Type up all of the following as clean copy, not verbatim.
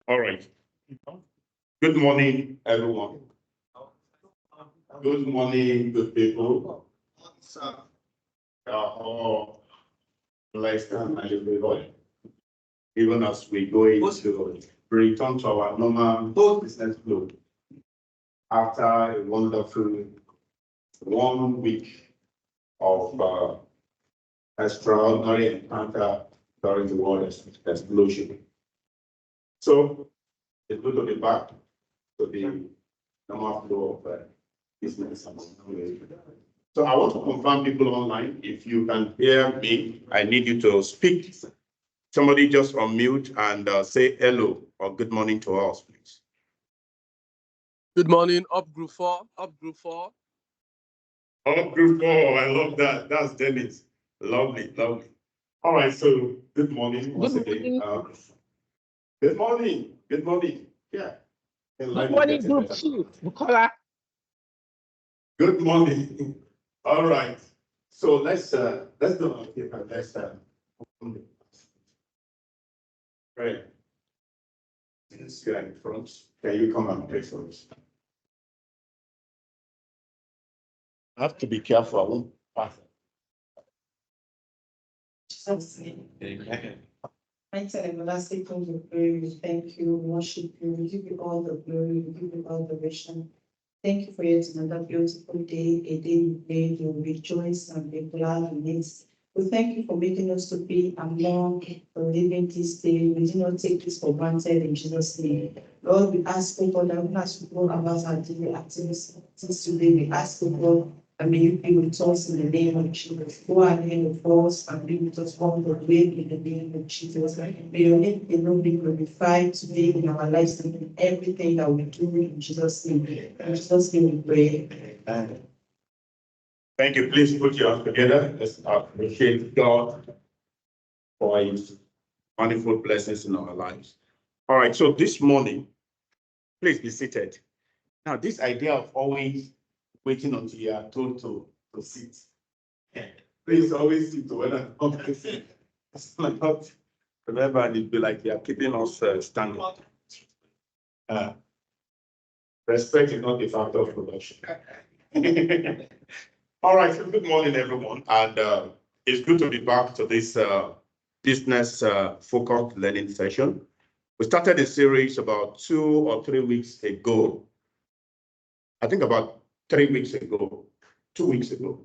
All right. Good morning, everyone. Good morning, good people. All blessed and highly favored. Even as we go into return to our normal business flow after a wonderful 1 week of extraordinary encounter during the world explosion. So it's good to be back to the normal flow of business. So I want to confirm people online. If you can hear me, I need you to speak. Somebody just unmute and say hello or good morning to us, please. Good morning, up group 4, up group 4. Up group 4, I love that. That's Dennis. Lovely, lovely. All right, so good morning once again. Good morning, good morning. Yeah. Good morning, group 2, Bukola. Good morning. All right. So let's do it here. Let's right. Since you're in front, can you come and pray for us? I have to be careful. I won't pass it. Amen. Mighty and everlasting King of glory, we thank you, we worship you, we give you all the glory, we give you all the adoration. Thank you for yet another beautiful day, a day you made, you rejoice and be glad in it. We thank you for making us to be among the living this day. We do not take this for granted in Jesus' name. Lord, we ask, oh God, that as we go about our daily activities today, we ask, oh God, and may you be with us in the name of Jesus. Go ahead of us and be with us all the way in the name of Jesus. May your name alone be glorified today in our lives and in everything that we do in Jesus' name. In Jesus' name we pray. Amen. Thank you. Please put your hands together. Let's appreciate God for his manifold blessings in our lives. All right, so this morning, please be seated. Now, this idea of always waiting until you are told to sit. Please always sit when I'm not sit. It's not, remember, and it'd be like you are keeping us standing. Respect is not a factor of production. All right, so good morning, everyone. And it's good to be back to this business focused learning session. We started a series about 2 or 3 weeks ago. I think about 3 weeks ago, 2 weeks ago.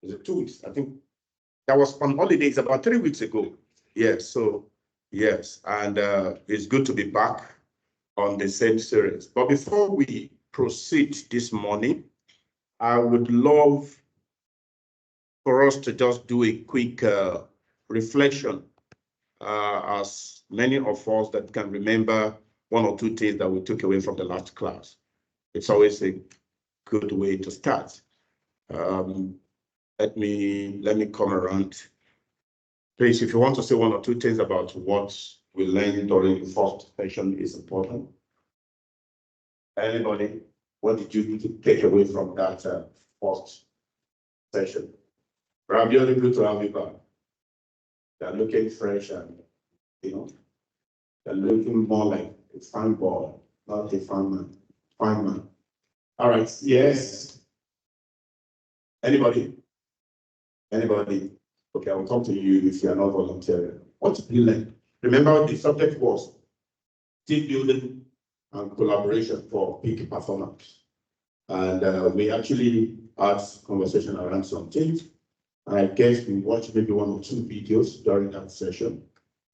Is it 2 weeks? I think that was on holidays about 3 weeks ago. Yes, so yes, and it's good to be back on the same series. But before we proceed this morning, I would love for us to just do a quick reflection, as many of us that can remember 1 or 2 things that we took away from the last class. It's always a good way to start. Let me come around. Please, if you want to say 1 or 2 things about what we learned during the first session is important. Anybody, what did you take away from that first session? Ravioli, good to have you back. They're looking fresh and, they're looking more like a fine boy, not a fine man. Fine man. All right, yes. Anybody? Anybody? Okay, I will talk to you if you are not volunteering. What did you learn? Remember, the subject was team building and collaboration for peak performance. And we actually had conversation around some things. I guess we watched maybe 1 or 2 videos during that session.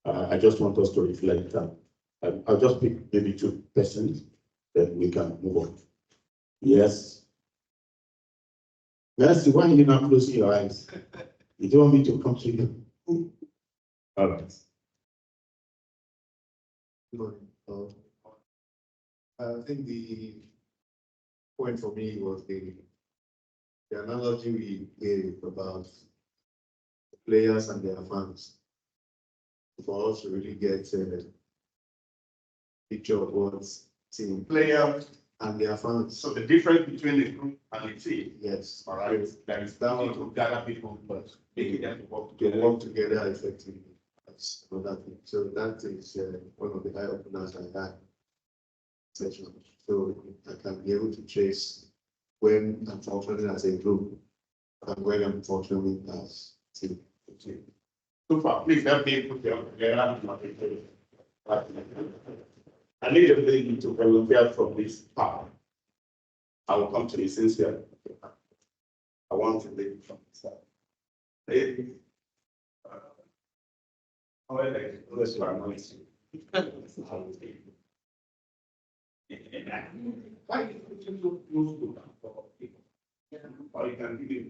I just want us to reflect. I'll just pick maybe 2 persons, then we can move on. Yes. Nancy, why are you not closing your eyes? You don't want me to come to you. All right. Good morning. I think the point for me was the analogy we gave about the players and their fans. For us to really get a picture of what's team Player and their fans. So the difference between the group and the team. Yes. All right. There is that one to gather people, but making them work To together. work together effectively. That's another thing. So that is one of the eye openers I had. session. So I can be able to trace when I'm functioning as a group and when I'm functioning as a team. Super, please help me put your together. I need a lady to volunteer from this part. I will come to you sincerely. I want to lead from this side. Lady. Let's start with you. Why you just look close to that for people? Or you can give it.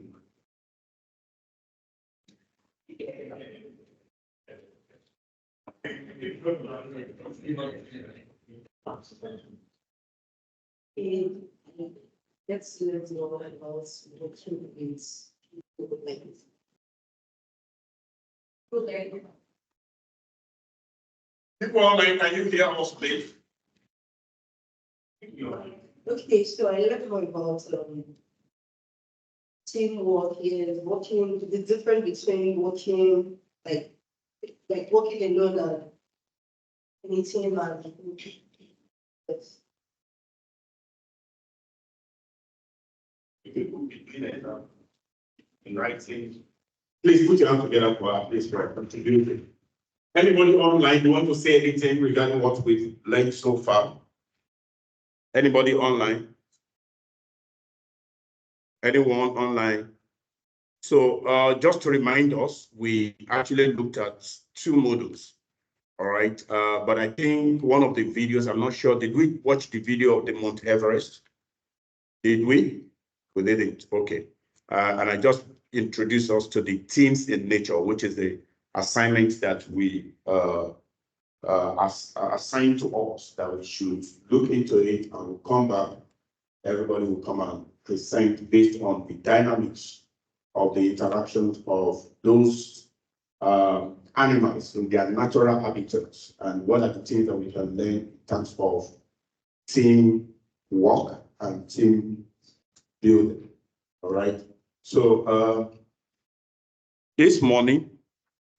Let's know about what you is. People online, can you hear us, please? Okay, so I learned more about teamwork is working, the difference between working like working alone and in a team and yes. In writing. Please put your hand together for our please for contributing. Anybody online, you want to say anything regarding what we've learned so far? Anybody online? Anyone online? So just to remind us, we actually looked at 2 modules. All right, but I think one of the videos, I'm not sure, did we watch the video of the Mount Everest? Did we? We didn't, okay. And I just introduced us to the Teams in Nature, which is the assignment that we assigned to us, that we should look into it and we'll come back. Everybody will come and present based on the dynamics of the interactions of those animals in their natural habitats, and what are the things that we can learn in terms of team work and team building. All right. So this morning,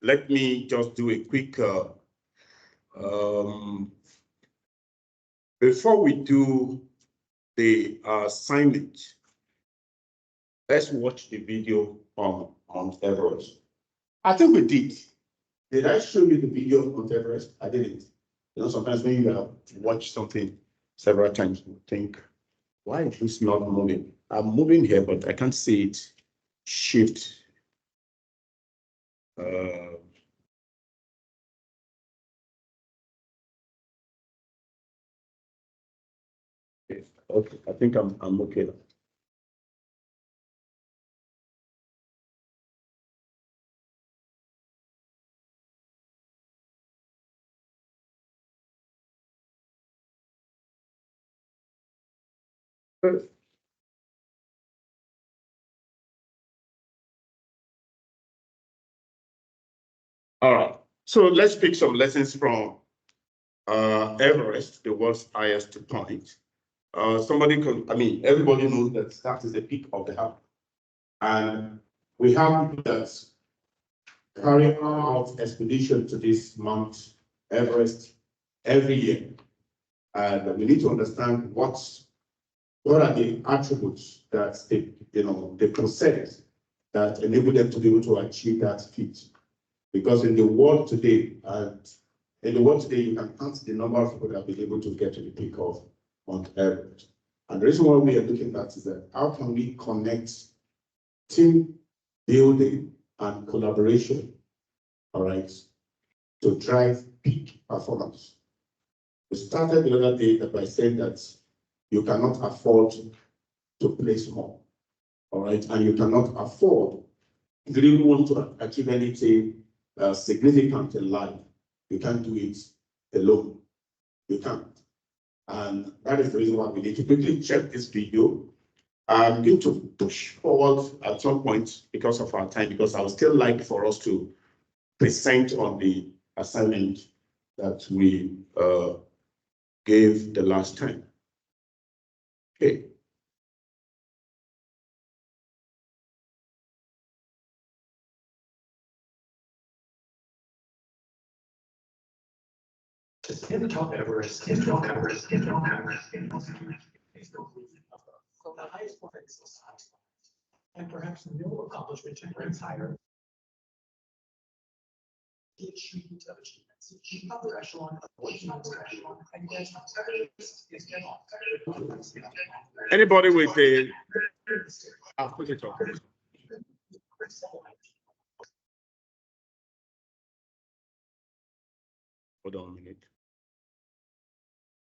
let me just do a quick before we do the assignment. Let's watch the video on Everest. I think we did. Did I show you the video of Mount Everest? I didn't. You know, sometimes when you watch something several times, you think, why is this not moving? I'm moving here, but I can't see it shift. Okay, I think I'm okay now. All right, so let's pick some lessons from Everest, the world's highest point. Everybody knows that that is the peak of the Alps. And we have people that carry out expedition to this Mount Everest every year. And we need to understand what are the attributes that they possess that enable them to be able to achieve that feat. Because in the world today, you can count the number of people that have been able to get to the peak of Mount Everest. And the reason why we are looking at is that how can we connect team building and collaboration, all right, to drive peak performance. We started the other day by saying that you cannot afford to play small, all right, and you cannot afford, if you really want to achieve anything significant in life, you can't do it alone. You can't. And that is the reason why we need to quickly check this video. I'm going to push forward at some point because of our time, because I would still like for us to present on the assignment that we gave the last time. Okay. in the top Everest, in Mount Everest, in Mount Everest, in Mount Everest. So the highest point is the highest. And perhaps no accomplishment ranks higher. The achievement of achievements, the upper echelon of what's not echelon, and yet Everest is Anybody with a, I'll put it on. Hold on a minute.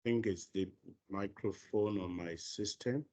I think it's the microphone on my system.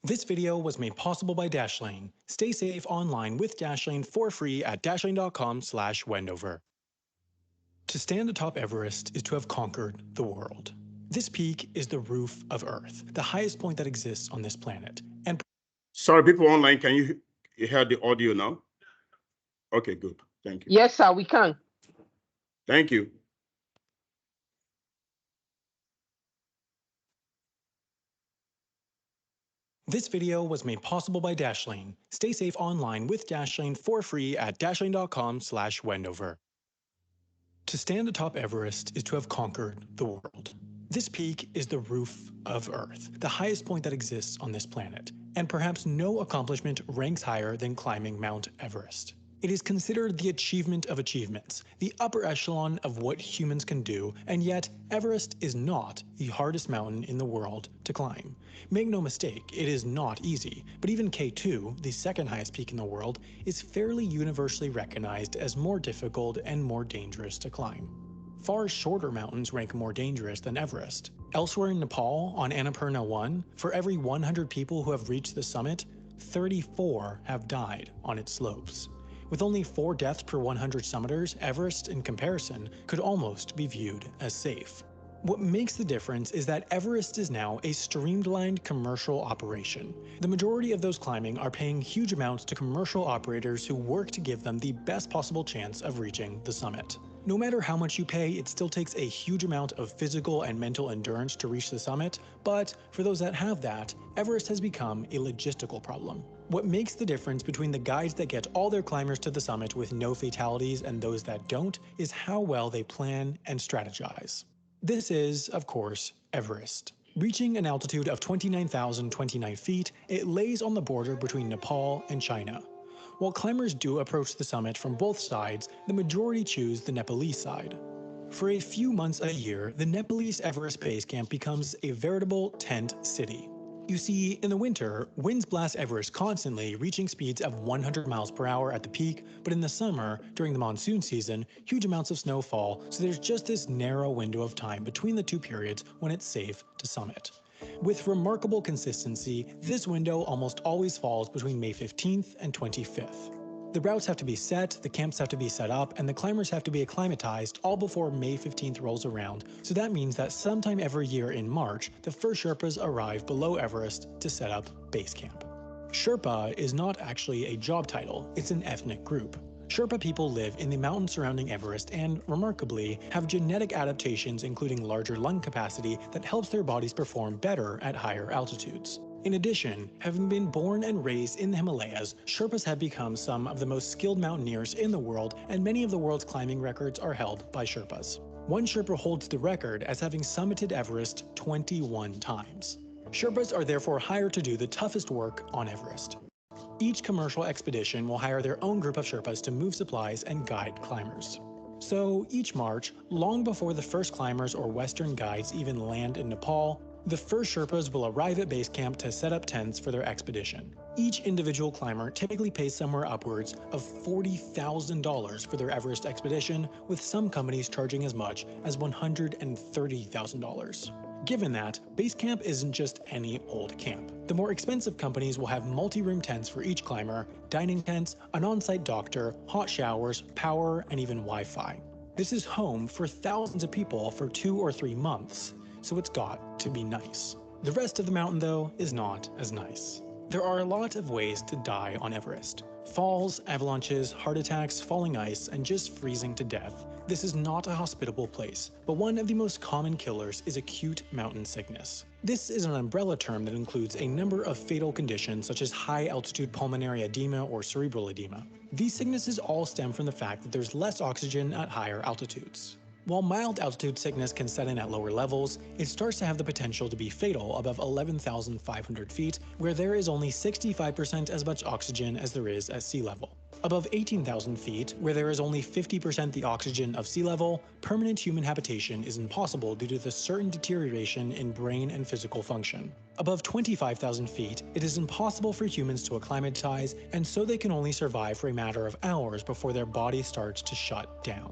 This video was made possible by Dashlane. Stay safe online with Dashlane for free at dashlane.com/Wendover. To stand atop Everest is to have conquered the world. This peak is the roof of Earth, the highest point that exists on this planet. And Sorry, people online, can you hear the audio now? Okay, good. Thank you. Yes, sir, we can. Thank you. this video was made possible by Dashlane. Stay safe online with Dashlane for free at dashlane.com/Wendover. To stand atop Everest is to have conquered the world. This peak is the roof of Earth, the highest point that exists on this planet, and perhaps no accomplishment ranks higher than climbing Mount Everest. It is considered the achievement of achievements, the upper echelon of what humans can do, and yet Everest is not the hardest mountain in the world to climb. Make no mistake, it is not easy, but even K2, the second highest peak in the world, is fairly universally recognized as more difficult and more dangerous to climb. Far shorter mountains rank more dangerous than Everest. Elsewhere in Nepal, on Annapurna 1, for every 100 people who have reached the summit, 34 have died on its slopes. With only 4 deaths per 100 summiters, Everest, in comparison, could almost be viewed as safe. What makes the difference is that Everest is now a streamlined commercial operation. The majority of those climbing are paying huge amounts to commercial operators who work to give them the best possible chance of reaching the summit. No matter how much you pay, it still takes a huge amount of physical and mental endurance to reach the summit, but for those that have that, Everest has become a logistical problem. What makes the difference between the guides that get all their climbers to the summit with no fatalities and those that don't is how well they plan and strategize. This is, of course, Everest. Reaching an altitude of 29,029 feet, it lays on the border between Nepal and China. While climbers do approach the summit from both sides, the majority choose the Nepalese side. For a few months a year, the Nepalese Everest Base Camp becomes a veritable tent city. You see, in the winter, winds blast Everest constantly, reaching speeds of 100 miles per hour at the peak, but in the summer, during the monsoon season, huge amounts of snow fall, so there's just this narrow window of time between the two periods when it's safe to summit. With remarkable consistency, this window almost always falls between May 15th and 25th. The routes have to be set, the camps have to be set up, and the climbers have to be acclimatized all before May 15th rolls around, so that means that sometime every year in March, the first Sherpas arrive below Everest to set up base camp. Sherpa is not actually a job title, it's an ethnic group. Sherpa people live in the mountains surrounding Everest and, remarkably, have genetic adaptations including larger lung capacity that helps their bodies perform better at higher altitudes. In addition, having been born and raised in the Himalayas, Sherpas have become some of the most skilled mountaineers in the world, and many of the world's climbing records are held by Sherpas. One Sherpa holds the record as having summited Everest 21 times. Sherpas are therefore hired to do the toughest work on Everest. Each commercial expedition will hire their own group of Sherpas to move supplies and guide climbers. So each March, long before the first climbers or Western guides even land in Nepal, the first Sherpas will arrive at base camp to set up tents for their expedition. Each individual climber typically pays somewhere upwards of $40,000 for their Everest expedition, with some companies charging as much as $130,000. Given that, base camp isn't just any old camp. The more expensive companies will have multi-room tents for each climber, dining tents, an on-site doctor, hot showers, power, and even Wi-Fi. This is home for thousands of people for 2 or 3 months, so it's got to be nice. The rest of the mountain, though, is not as nice. There are a lot of ways to die on Everest. Falls, avalanches, heart attacks, falling ice, and just freezing to death. This is not a hospitable place, but one of the most common killers is acute mountain sickness. This is an umbrella term that includes a number of fatal conditions such as high-altitude pulmonary edema or cerebral edema. These sicknesses all stem from the fact that there's less oxygen at higher altitudes. While mild altitude sickness can set in at lower levels, it starts to have the potential to be fatal above 11,500 feet, where there is only 65% as much oxygen as there is at sea level. Above 18,000 feet, where there is only 50% the oxygen of sea level, permanent human habitation is impossible due to the certain deterioration in brain and physical function. Above 25,000 feet, it is impossible for humans to acclimatize, and so they can only survive for a matter of hours before their body starts to shut down.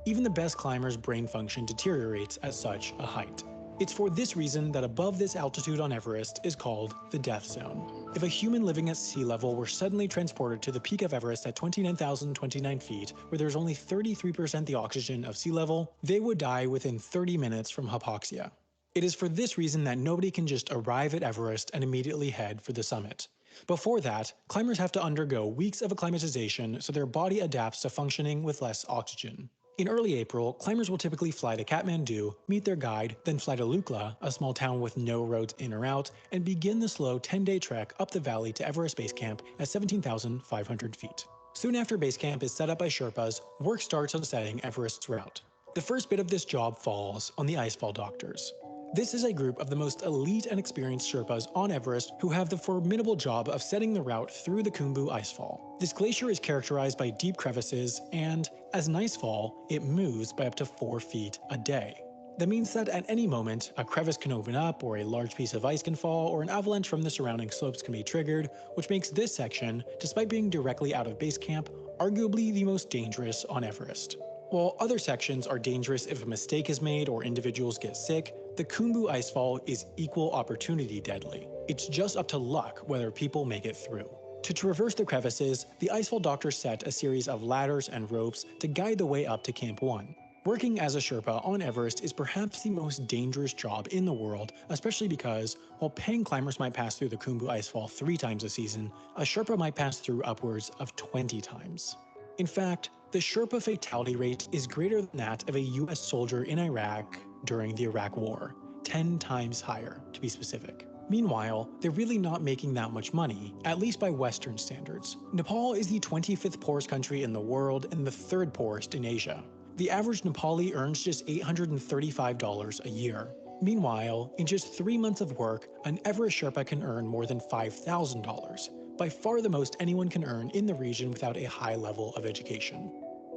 Even the best climbers' brain function deteriorates at such a height. It's for this reason that above this altitude on Everest is called the death zone. If a human living at sea level were suddenly transported to the peak of Everest at 29,029 feet, where there's only 33% the oxygen of sea level, they would die within 30 minutes from hypoxia. It is for this reason that nobody can just arrive at Everest and immediately head for the summit. Before that, climbers have to undergo weeks of acclimatization so their body adapts to functioning with less oxygen. In early April, climbers will typically fly to Kathmandu, meet their guide, then fly to Lukla, a small town with no roads in or out, and begin the slow 10-day trek up the valley to Everest Base Camp at 17,500 feet. Soon after base camp is set up by Sherpas, work starts on setting Everest's route. The first bit of this job falls on the Icefall Doctors. This is a group of the most elite and experienced Sherpas on Everest who have the formidable job of setting the route through the Khumbu Icefall. This glacier is characterized by deep crevices and, as an icefall, it moves by up to 4 feet a day. That means that at any moment, a crevice can open up, or a large piece of ice can fall, or an avalanche from the surrounding slopes can be triggered, which makes this section, despite being directly out of base camp, arguably the most dangerous on Everest. While other sections are dangerous if a mistake is made or individuals get sick, the Khumbu Icefall is equal opportunity deadly. It's just up to luck whether people make it through. To traverse the crevices, the Icefall Doctors set a series of ladders and ropes to guide the way up to Camp 1. Working as a Sherpa on Everest is perhaps the most dangerous job in the world, especially because, while paying climbers might pass through the Khumbu Icefall 3 times a season, a Sherpa might pass through upwards of 20 times. In fact, the Sherpa fatality rate is greater than that of a US soldier in Iraq during the Iraq War, 10 times higher, to be specific. Meanwhile, they're really not making that much money, at least by Western standards. Nepal is the 25th poorest country in the world and the 3rd poorest in Asia. The average Nepali earns just $835 a year. Meanwhile, in just 3 months of work, an Everest Sherpa can earn more than $5,000, by far the most anyone can earn in the region without a high level of education.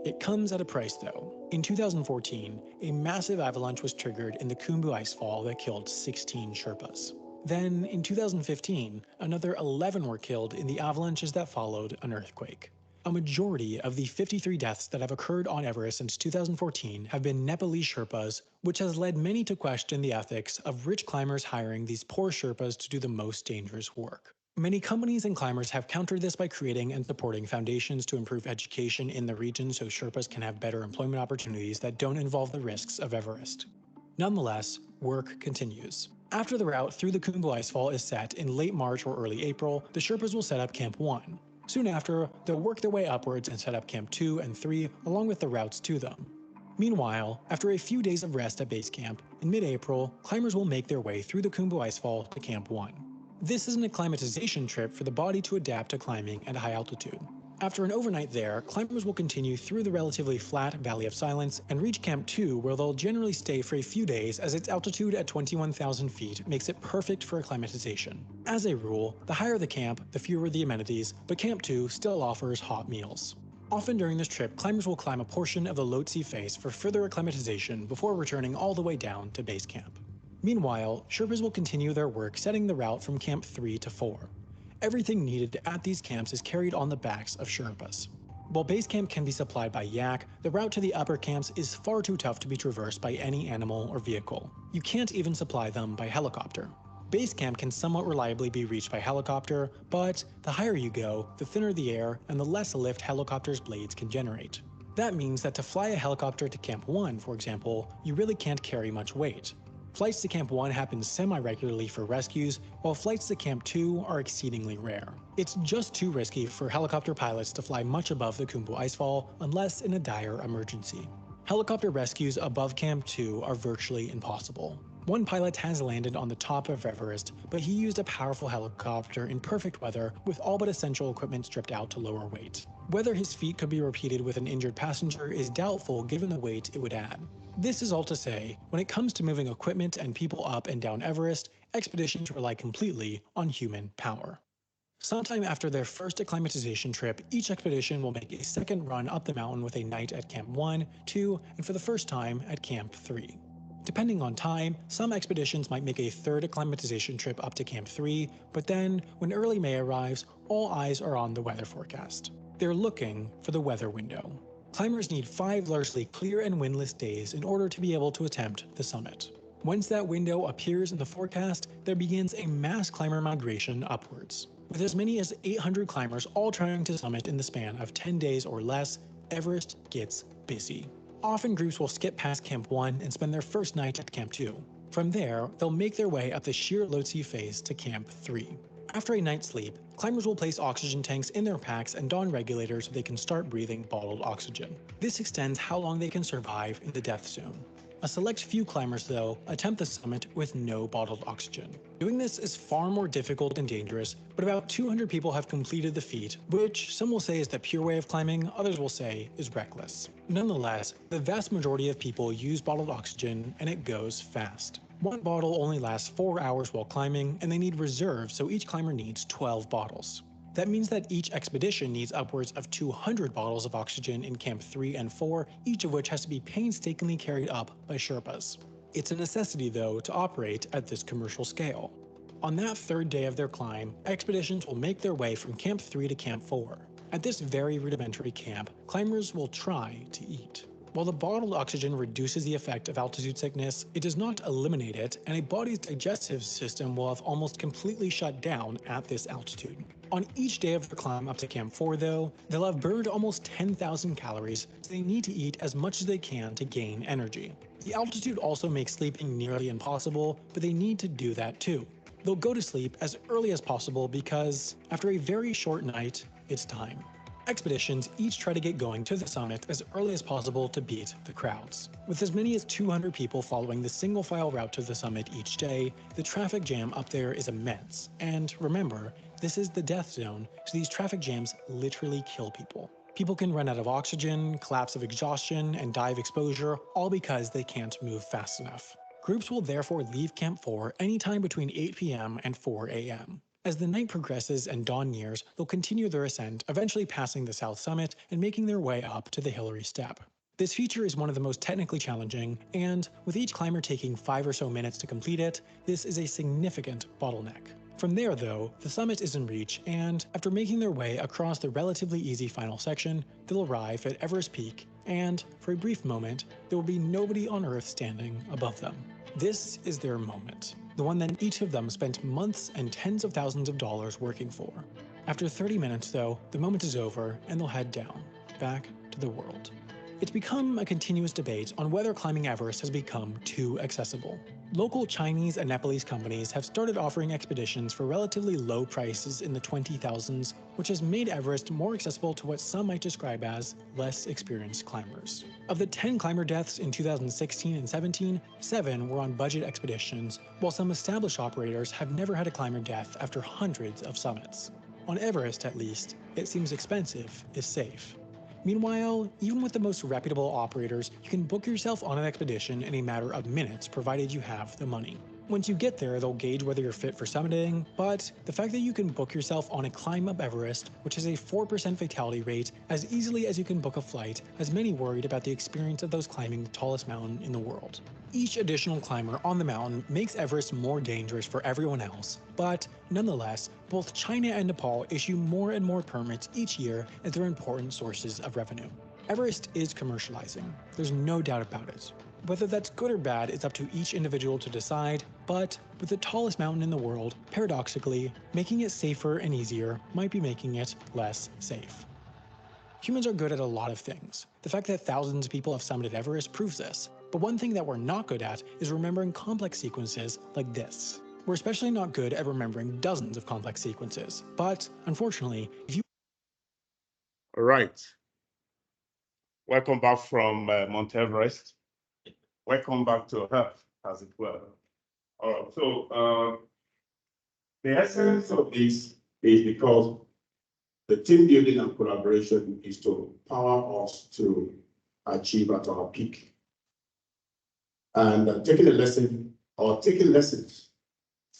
It comes at a price though. In 2014, a massive avalanche was triggered in the Khumbu Icefall that killed 16 Sherpas. Then, in 2015, another 11 were killed in the avalanches that followed an earthquake. A majority of the 53 deaths that have occurred on Everest since 2014 have been Nepalese Sherpas, which has led many to question the ethics of rich climbers hiring these poor Sherpas to do the most dangerous work. Many companies and climbers have countered this by creating and supporting foundations to improve education in the region so Sherpas can have better employment opportunities that don't involve the risks of Everest. Nonetheless, work continues. After the route through the Khumbu Icefall is set in late March or early April, the Sherpas will set up Camp 1. Soon after, they'll work their way upwards and set up Camp 2 and 3 along with the routes to them. Meanwhile, after a few days of rest at base camp, in mid-April, climbers will make their way through the Khumbu Icefall to Camp 1. This is an acclimatization trip for the body to adapt to climbing at high altitude. After an overnight there, climbers will continue through the relatively flat Valley of Silence and reach Camp 2, where they'll generally stay for a few days as its altitude at 21,000 feet makes it perfect for acclimatization. As a rule, the higher the camp, the fewer the amenities, but Camp 2 still offers hot meals. Often during this trip, climbers will climb a portion of the Lhotse face for further acclimatization before returning all the way down to base camp. Meanwhile, Sherpas will continue their work setting the route from Camp 3 to 4. Everything needed at these camps is carried on the backs of Sherpas. While base camp can be supplied by yak, the route to the upper camps is far too tough to be traversed by any animal or vehicle. You can't even supply them by helicopter. Base camp can somewhat reliably be reached by helicopter, but the higher you go, the thinner the air and the less lift helicopters' blades can generate. That means that to fly a helicopter to Camp 1, for example, you really can't carry much weight. Flights to Camp 1 happen semi-regularly for rescues, while flights to Camp 2 are exceedingly rare. It's just too risky for helicopter pilots to fly much above the Khumbu Icefall unless in a dire emergency. Helicopter rescues above Camp 2 are virtually impossible. One pilot has landed on the top of Everest, but he used a powerful helicopter in perfect weather with all but essential equipment stripped out to lower weight. Whether his feat could be repeated with an injured passenger is doubtful given the weight it would add. This is all to say, when it comes to moving equipment and people up and down Everest, expeditions rely completely on human power. Sometime after their first acclimatization trip, each expedition will make a second run up the mountain with a night at Camp 1, 2, and for the first time at Camp 3. Depending on time, some expeditions might make a third acclimatization trip up to Camp 3, but then, when early May arrives, all eyes are on the weather forecast. They're looking for the weather window. Climbers need 5 largely clear and windless days in order to be able to attempt the summit. Once that window appears in the forecast, there begins a mass climber migration upwards. With as many as 800 climbers all trying to summit in the span of 10 days or less, Everest gets busy. Often groups will skip past Camp 1 and spend their first night at Camp 2. From there, they'll make their way up the sheer Lhotse face to Camp 3. After a night's sleep, climbers will place oxygen tanks in their packs and don regulators so they can start breathing bottled oxygen. This extends how long they can survive in the death zone. A select few climbers, though, attempt the summit with no bottled oxygen. Doing this is far more difficult and dangerous, but about 200 people have completed the feat, which some will say is the pure way of climbing, others will say is reckless. Nonetheless, the vast majority of people use bottled oxygen, and it goes fast. One bottle only lasts 4 hours while climbing, and they need reserves, so each climber needs 12 bottles. That means that each expedition needs upwards of 200 bottles of oxygen in Camp 3 and 4, each of which has to be painstakingly carried up by Sherpas. It's a necessity, though, to operate at this commercial scale. On that third day of their climb, expeditions will make their way from Camp 3 to Camp 4. At this very rudimentary camp, climbers will try to eat. While the bottled oxygen reduces the effect of altitude sickness, it does not eliminate it, and a body's digestive system will have almost completely shut down at this altitude. On each day of their climb up to Camp 4, though, they'll have burned almost 10,000 calories, so they need to eat as much as they can to gain energy. The altitude also makes sleeping nearly impossible, but they need to do that too. They'll go to sleep as early as possible because, after a very short night, it's time. Expeditions each try to get going to the summit as early as possible to beat the crowds. With as many as 200 people following the single-file route to the summit each day, the traffic jam up there is immense. And remember, this is the death zone, so these traffic jams literally kill people. People can run out of oxygen, collapse of exhaustion, and die of exposure, all because they can't move fast enough. Groups will therefore leave Camp 4 anytime between 8 p.m. and 4 a.m. As the night progresses and dawn nears, they'll continue their ascent, eventually passing the south summit and making their way up to the Hillary Step. This feature is one of the most technically challenging, and with each climber taking 5 or so minutes to complete it, this is a significant bottleneck. From there, though, the summit is in reach, and after making their way across the relatively easy final section, they'll arrive at Everest Peak, and for a brief moment, there will be nobody on Earth standing above them. This is their moment, the one that each of them spent months and tens of thousands of dollars working for. After 30 minutes, though, the moment is over, and they'll head down, back to the world. It's become a continuous debate on whether climbing Everest has become too accessible. Local Chinese and Nepalese companies have started offering expeditions for relatively low prices in the 20,000s, which has made Everest more accessible to what some might describe as less experienced climbers. Of the 10 climber deaths in 2016 and 17, 7 were on budget expeditions, while some established operators have never had a climber death after hundreds of summits. On Everest, at least, it seems expensive is safe. Meanwhile, even with the most reputable operators, you can book yourself on an expedition in a matter of minutes provided you have the money. Once you get there, they'll gauge whether you're fit for summiting, but the fact that you can book yourself on a climb up Everest, which has a 4% fatality rate, as easily as you can book a flight, has many worried about the experience of those climbing the tallest mountain in the world. Each additional climber on the mountain makes Everest more dangerous for everyone else, but nonetheless, both China and Nepal issue more and more permits each year as they're important sources of revenue. Everest is commercializing, there's no doubt about it. Whether that's good or bad is up to each individual to decide, but with the tallest mountain in the world, paradoxically, making it safer and easier might be making it less safe. Humans are good at a lot of things. The fact that thousands of people have summited Everest proves this. But one thing that we're not good at is remembering complex sequences like this. We're especially not good at remembering dozens of complex sequences. But unfortunately, if you... All right. Welcome back from Mount Everest. Welcome back to Earth, as it were. All right, so the essence of this is because the team building and collaboration is to power us to achieve at our peak. And taking lessons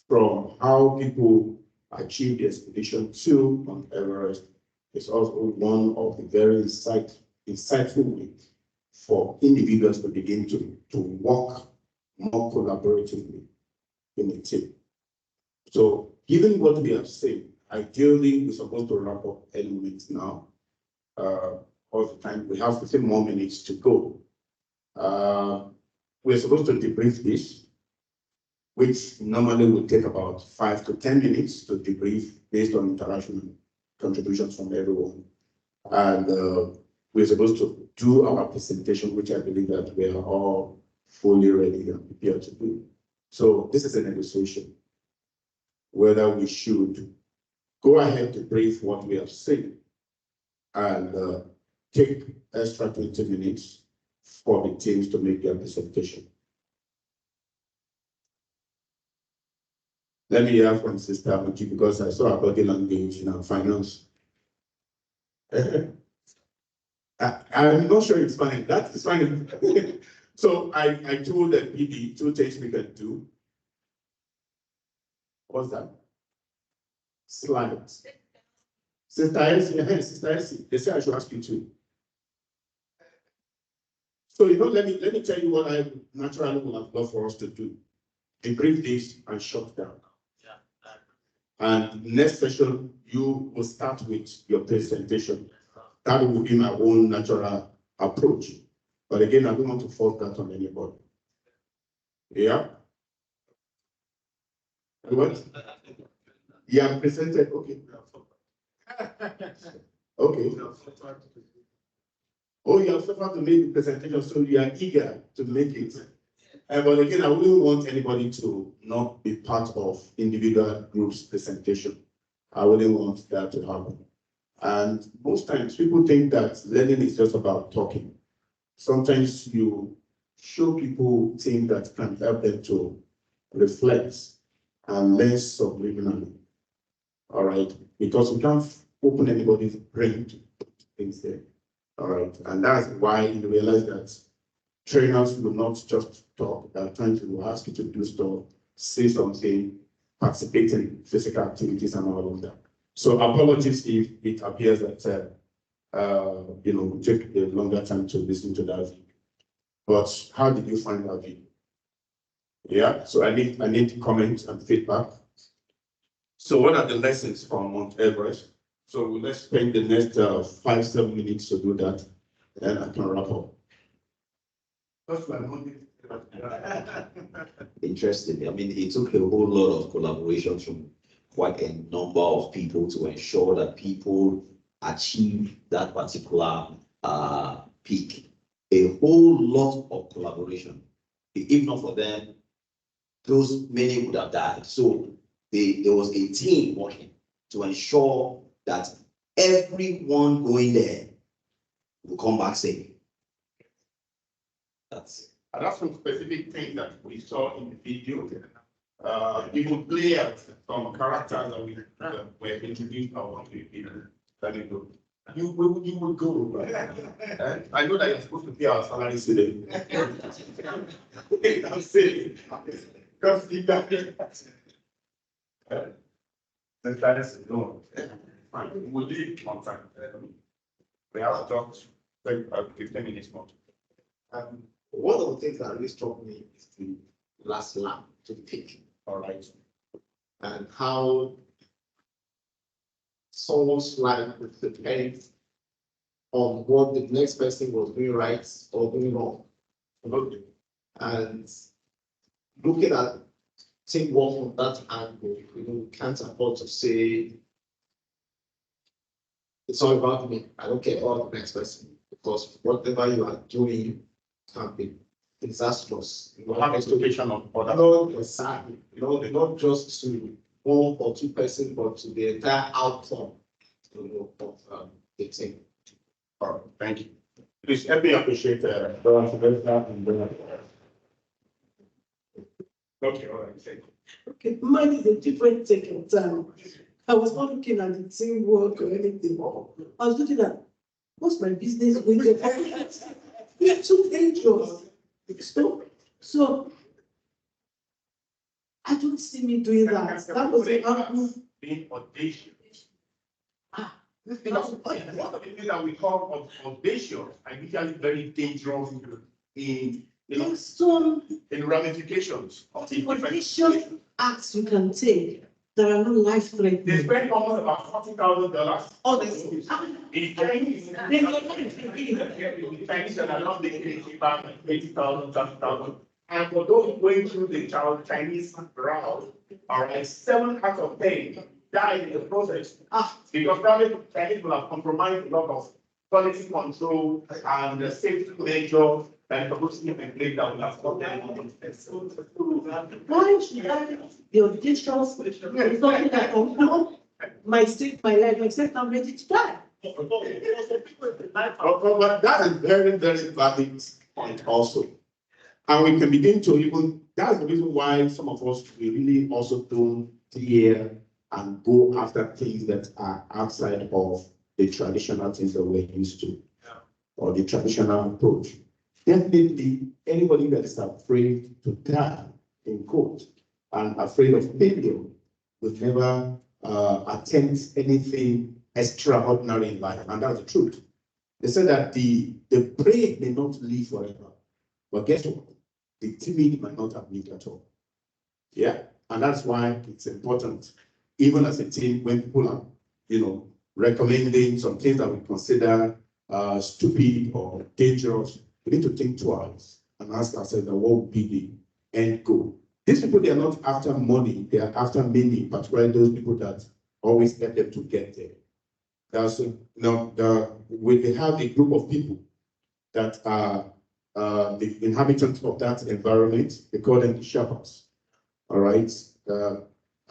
from how people achieve the expedition to Mount Everest is also one of the very insightful ways for individuals to begin to work more collaboratively in a team. So given what we have seen, ideally we're supposed to wrap up any minutes now. All the time we have 15 more minutes to go. We're supposed to debrief this. which normally would take about 5 to 10 minutes to debrief based on interaction and contributions from everyone. And we're supposed to do our presentation, which I believe that we are all fully ready and prepared to do. So this is a negotiation, whether we should go ahead to brief what we have seen and take extra 20 minutes for the teams to make their presentation. Let me hear from Sister Abuji, because I saw her body language in our finance. I'm not sure it's fine. That is fine. So I told the PD 2 things we can do. What's that? Slides. Sister Elsie, they say I should ask you too. So let me tell you what I naturally would have loved for us to do. Debrief this and shut down. And next session, you will start with your presentation. That will be my own natural approach. But again, I don't want to force that on anybody. Yeah? What? Yeah, presented, okay. Okay. Oh, you have suffered to make the presentation, so you are eager to make it. But again, I wouldn't want anybody to not be part of individual groups' presentation. I wouldn't want that to happen. And most times people think that learning is just about talking. Sometimes you show people things that can help them to reflect and learn subliminally. All right, because we can't open anybody's brain to put things there. All right, and that's why you realize that trainers will not just talk, they're trying to ask you to do stuff, say something, participate in physical activities and all of that. So apologies if it appears that we take a longer time to listen to that. But how did you find that video? Yeah, so I need comments and feedback. So what are the lessons from Mount Everest? So let's spend the next 5-7 minutes to do that, and I can wrap up. Interesting. I mean, it took a whole lot of collaboration from quite a number of people to ensure that people achieve that particular peak. A whole lot of collaboration. If not for them, those many would have died. So there was a team working to ensure that everyone going there will come back safe. That's it. And that's some specific things that we saw in the video. You will play out some characters that we were introduced our video. You will go. Right? I know that you're supposed to pay our salaries today. I'm saying, because you got it. The status is no. Fine, we'll leave on time. We have talked 15 minutes more. One of the things that really struck me is the last lap to the peak. All right. And how someone's life would depend on what the next person was doing right or doing wrong. And looking at teamwork from that angle, we can't afford to say it's all about me. I don't care about the next person, because whatever you are doing can be disastrous. You have expectation of other. Not exactly. Not just to 1 or 2 persons, but to the entire outcome of the team. All right, thank you. Please help me appreciate Okay, all right, thank you. Okay, mine is a different take of time. I was not looking at the teamwork or anything. I was looking at what's my business with the it's too dangerous. So I don't see me doing that. That was being audacious. One of the things that we call audacious are usually very dangerous in ramifications. Audacious acts you can take that are not life-threatening. They spend almost about $40,000. Honestly. In Chinese, that are not making it back $80,000, $30,000. And for those going through the Chinese route, all right, 7 out of 10 died in the process. Because probably Chinese will have compromised a lot of quality control and the safety measure and publicity and claim that will have stopped them. Why should I be audacious? It's something that no, my life, my state, I'm ready to die. But that's a very, very valid point also. And we can begin to even, that's the reason why some of us, we really also don't dare and go after things that are outside of the traditional things that we're used to, or the traditional approach. Definitely, anybody that is afraid to die in court and afraid of failure will never attempt anything extraordinary in life, and that's the truth. They say that the brave may not live forever, but guess what? The timid might not have lived at all. Yeah, and that's why it's important, even as a team, when people are, recommending some things that we consider stupid or dangerous, we need to think twice and ask ourselves that what would be the end goal. These people, they are not after money, they are after meaning, particularly those people that always help them to get there. There's, we have a group of people that are the inhabitants of that environment. They call them the shepherds. All right.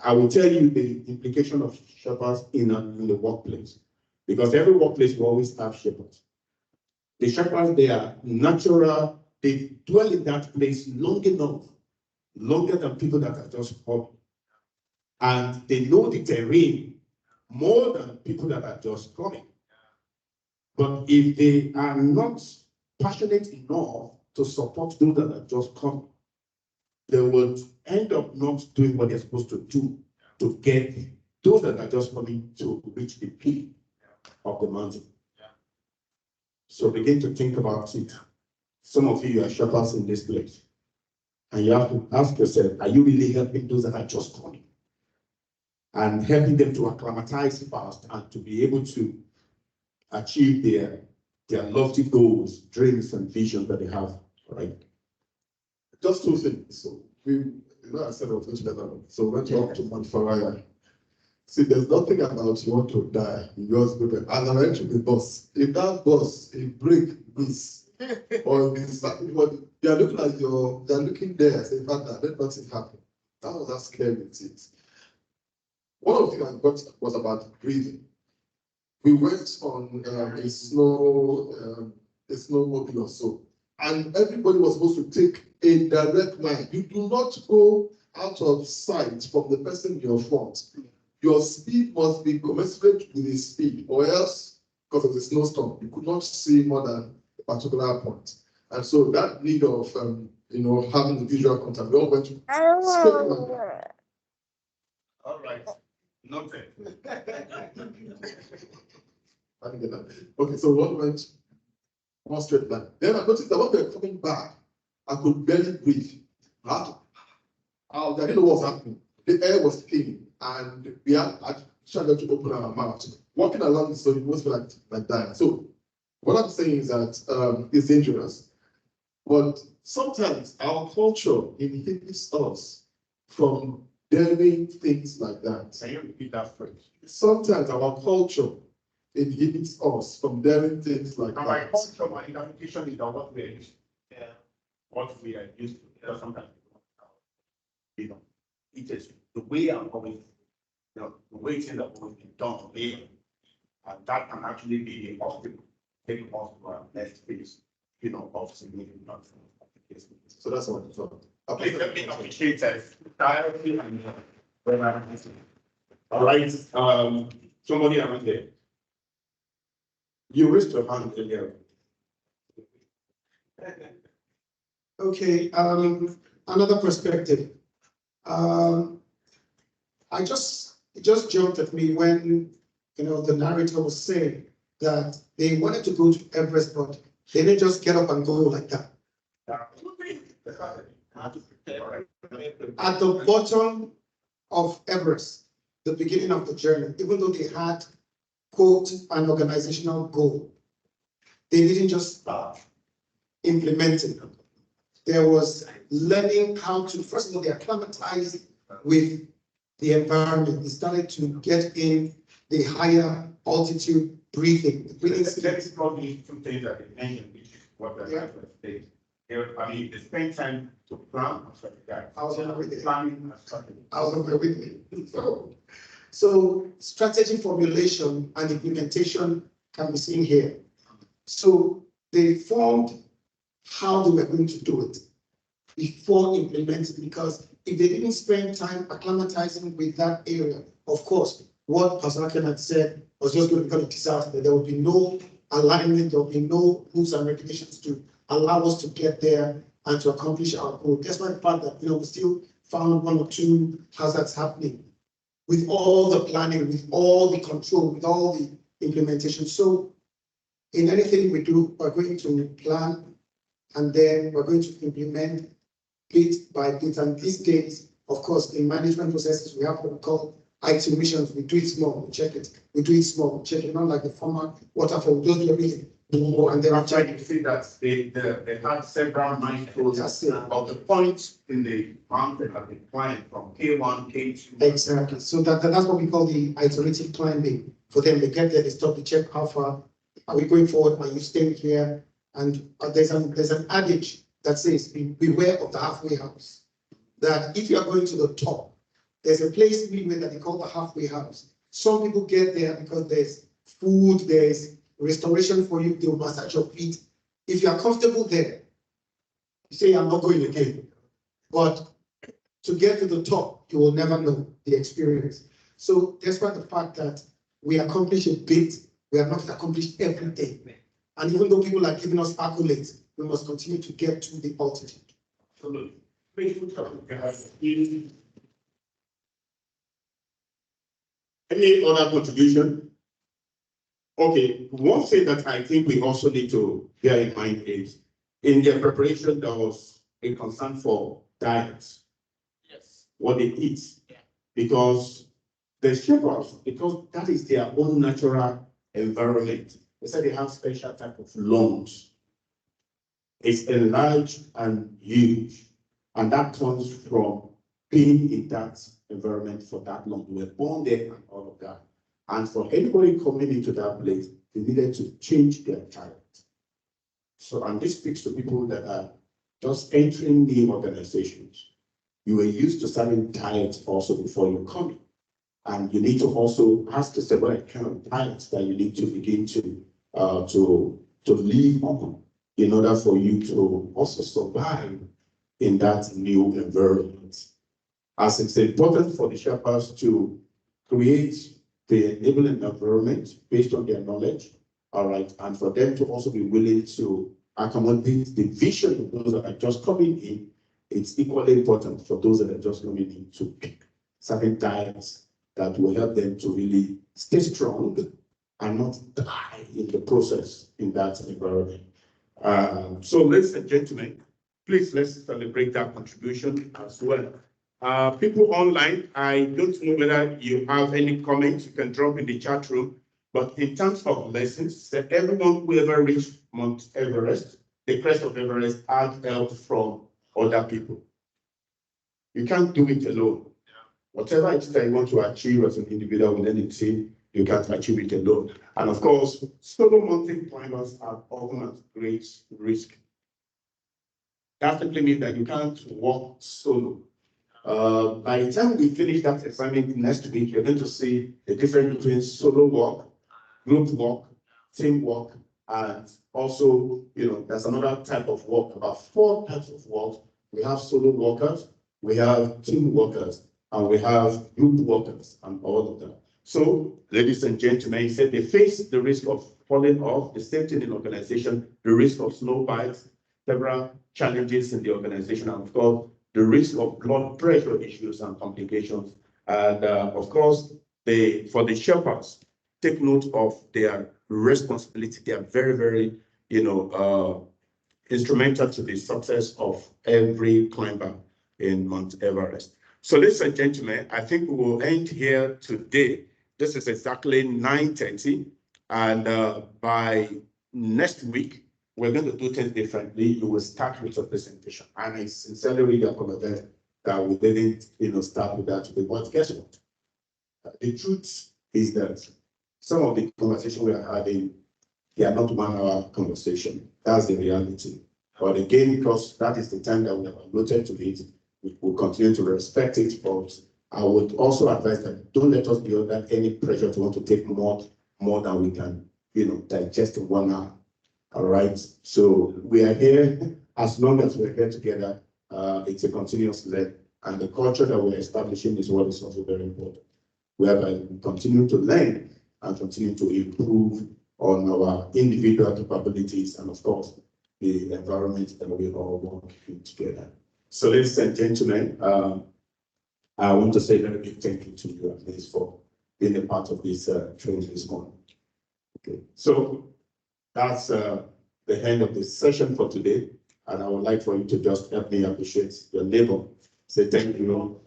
I will tell you the implication of shepherds in the workplace, because every workplace will always have shepherds. The shepherds, they are natural. They dwell in that place long enough, longer than people that are just home, and they know the terrain more than people that are just coming. But if they are not passionate enough to support those that are just coming, they will end up not doing what they're supposed to do to get those that are just coming to reach the peak of the mountain. So begin to think about it. Some of you are shepherds in this place, and you have to ask yourself, are you really helping those that are just coming? And helping them to acclimatize fast and to be able to achieve their lofty goals, dreams, and visions that they have, right? Just 2 things. So I said of which level. So when you talk to Manfaraya, see, there's nothing about you want to die. You just go there. And I went to the bus. If that bus, a break miss, or this, they are looking at they're looking there, say, Father, let nothing happen. That was how scary it is. One of the things I got was about breathing. We went on a snowmobile or so, and everybody was supposed to take a direct line. You do not go out of sight from the person in your front. Your speed must be commensurate with his speed, or else, because of the snowstorm, you could not see more than a particular point. And so that need of having the visual contact, we all went to straight line. All right. Nothing. Okay, so one went one straight line. Then I noticed that when we were coming back, I could barely breathe. I didn't know what was happening. The air was thin, and we had struggled to open our mouth. Walking along the story was like dying. So what I'm saying is that it's dangerous, but sometimes our culture inhibits us from doing things like that. Can you repeat that phrase? Sometimes our culture inhibits us from doing things like that. My culture, my interpretation is that what we are used to. Yeah. What we are used to. Sometimes it is the way I'm always, the way things have always been done here. And that can actually be a obstacle, take us to our next phase, of significant application. So that's what I thought. Please let me appreciate that directly and all right. Somebody around there. You raised your hand earlier. Okay, another perspective. It just jumped at me when the narrator was saying that they wanted to go to Everest, but they didn't just get up and go like that. At the bottom of Everest, the beginning of the journey, even though they had, quote, an organizational goal, they didn't just start implementing them. there was learning how to, first of all, they acclimatized with the environment. They started to get in the higher altitude breathing. Let's probably two things that you mentioned, which is what the state. I mean, they spend time to plan and strategize. I was on my way there. Planning and strategy. I was on my way there. So strategy formulation and implementation can be seen here. So they formed how they were going to do it before implementing, because if they didn't spend time acclimatizing with that area, of course, what Pastor Aken had said was just going to become a disaster. There will be no alignment, there will be no rules and regulations to allow us to get there and to accomplish our goal. Despite the fact that, we still found one or two hazards happening with all the planning, with all the control, with all the implementation. So in anything we do, we're going to plan and then we're going to implement bit by bit. And these days, of course, in management processes, we have what we call IT missions. We do it small, we check it. We do it small, we check it, not like the former waterfall. We don't do everything. And then after you see that they had several milestones of the points in the mountain of the climb from K1, K2. Exactly. So that's what we call the iterative climbing. For them, they get there, they stop, they check how far are we going forward, are you staying here? And there's an adage that says, beware of the halfway house. That if you are going to the top, there's a place midway that they call the halfway house. Some people get there because there's food, there's restoration for you, they'll massage your feet. If you are comfortable there, you say, I'm not going again. But to get to the top, you will never know the experience. So despite the fact that we accomplish a bit, we have not accomplished everything. And even though people are giving us accolades, we must continue to get to the altitude. Absolutely. Any other contribution? Okay, one thing that I think we also need to bear in mind is in their preparation, there was a concern for diets. Yes. What they eat. Yeah. Because the shepherds, because that is their own natural environment. They said they have special type of lungs. It's enlarged and huge. And that comes from being in that environment for that long. We were born there and all of that. And for anybody coming into that place, they needed to change their diet. So, and this speaks to people that are just entering new organizations. You were used to certain diets also before you come. And you need to also ask yourself what kind of diets that you need to begin to live on in order for you to also survive in that new environment. As it's important for the shepherds to create the enabling environment based on their knowledge, all right, and for them to also be willing to accommodate the vision of those that are just coming in, it's equally important for those that are just coming in to pick certain diets that will help them to really stay strong and not die in the process in that environment. So ladies and gentlemen, please let's celebrate that contribution as well. People online, I don't know whether you have any comments, you can drop in the chat room, but in terms of lessons, that everyone who ever reached Mount Everest, the crest of Everest, had help from other people. You can't do it alone. Whatever it is that you want to achieve as an individual within a team, you can't achieve it alone. And of course, solo mountain climbers are often at great risk. That simply means that you can't walk solo. By the time we finish that assignment next week, you're going to see the difference between solo walk, group walk, team walk, and also, there's another type of walk, about 4 types of walk. We have solo walkers, we have team walkers, and we have group walkers, and all of that. So, ladies and gentlemen, he said they face the risk of falling off, the same thing in organization, the risk of snow bites, several challenges in the organization, and of course, the risk of blood pressure issues and complications. And of course, for the shepherds, take note of their responsibility. They are very, very, instrumental to the success of every climber in Mount Everest. So ladies and gentlemen, I think we will end here today. This is exactly 9:30. And by next week, we're going to do things differently. You will start with your presentation. And I sincerely really apologize that we didn't, start with that today. But guess what? The truth is that some of the conversation we are having, they are not 1 hour conversation. That's the reality. But again, because that is the time that we have allotted to it, we will continue to respect it. But I would also advise that don't let us be under any pressure to want to take more than we can, digest in 1 hour. All right. So we are here as long as we're here together. It's a continuous learn, and the culture that we're establishing is what is also very important. Whereby we continue to learn and continue to improve on our individual capabilities and, of course, the environment that we all work in together. So, ladies and gentlemen, I want to say a very big thank you to you at least for being a part of this training this morning. Okay, so that's the end of the session for today, and I would like for you to just help me appreciate your labor. Say thank you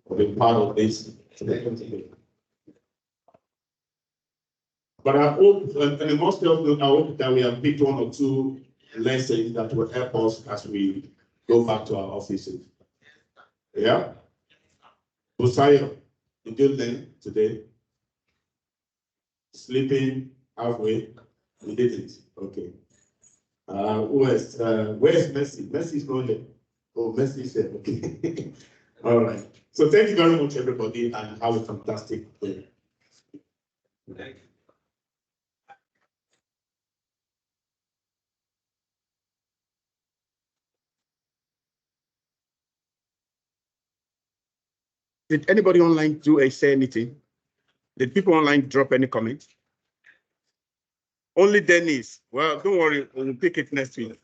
for being part of this today. But I hope, and most of you, I hope that we have picked 1 or 2 lessons that will help us as we go back to our offices. Yeah? Busayo, did you learn today? Sleeping halfway? You didn't? Okay. Who else? Where's Messi? Messi's not there. Oh, Messi's there. Okay. All right. So thank you very much, everybody, and have a fantastic day. Thank you. Did anybody online say anything? Did people online drop any comments? Only Dennis. Well, don't worry, we'll pick it next week.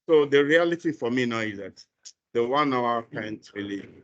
So the reality for me now is that the 1 hour can't really